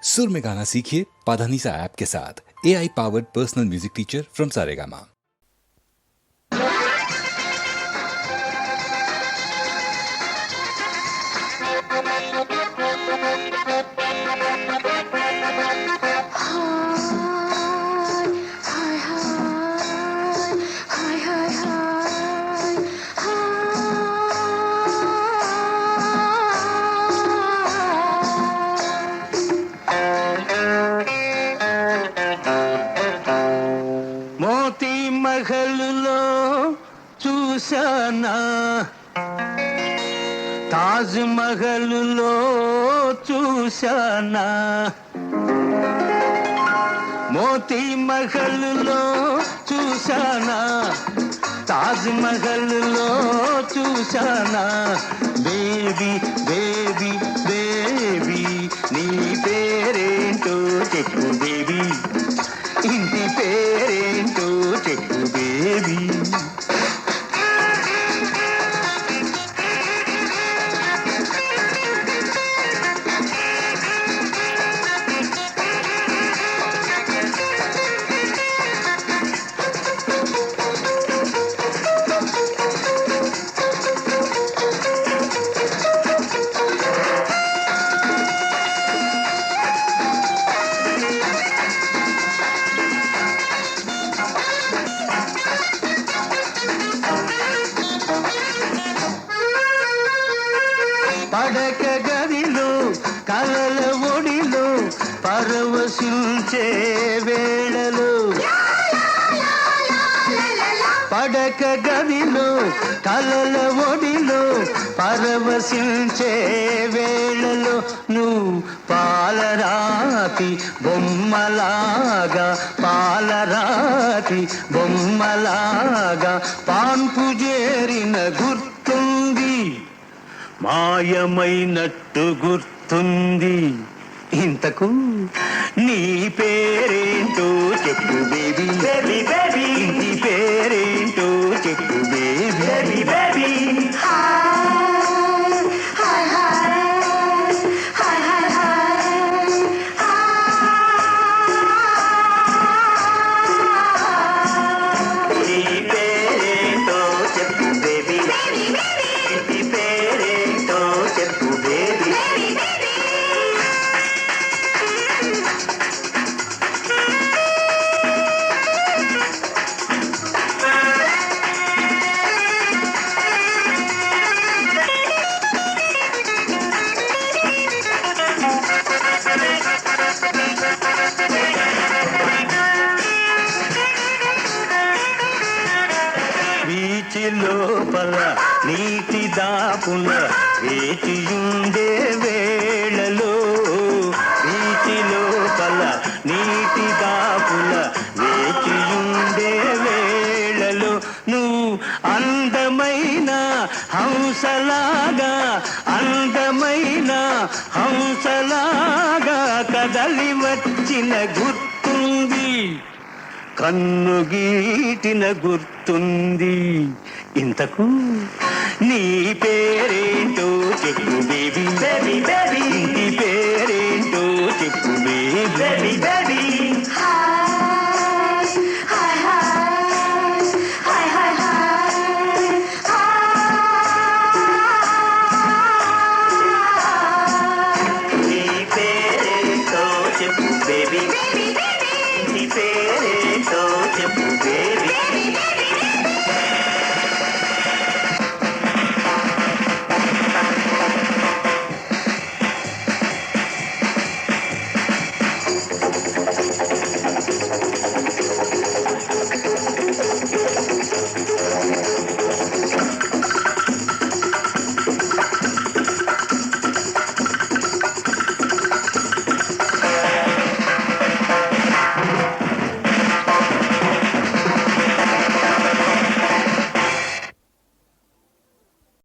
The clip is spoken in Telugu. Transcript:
सुर में गाना सीखिए पाधानीसा ऐप के साथ। AI powered personal music teacher from Saregama. Moti మహల్లో చూశానా, తాజ్ మహల్లో చూశానా, మోతీ మహల్లో చూశానా, తాజ్ మహల్లో చూశానా. బేబీ బేబీ బేబీ నీ పేరేంటో చెప్పు బేబీ, ఇంటి పేరేంటో చెప్పు బేబీ. పడక గదిలో కలల ఒడిలో పరవశించే వేళలో, పడక గదిలో కలల ఒడిలో పరవశించే వేళలో నువ్వు పాలరాతి బొమ్మలాగా, పాలరాతి బొమ్మలాగా పాన్పు చేరిన గుర్తుంది, మాయమైనట్టు గుర్తుంది. ఇంతకు నీ పేరేంటో చెప్పు బేబీ, బేబీ బేబీ ఇంటి పేరేంటో చెప్పు బేబీ, బేబీ బేబీ. బీచి లోపల నీటి దాపుల వేచియుండే వేళలో, బీచి లోపల నీటి దాపుల వేచియుండే వేళలో నువ్వు అందమైన హంసలాగా, అందమైన హంసలాగా కదలి వచ్చిన గుర్తుంది, కన్ను గీటిన గుర్తుంది. ఇంతకు నీ పేరేంటో చెప్పు బేబీ, బేబీ బేబీ ఇంటి పేరేంటో చెప్పు బేబీ, బేబీ బేబీ. నీ పేరేంటో చెప్పు బేబీ, బేబీ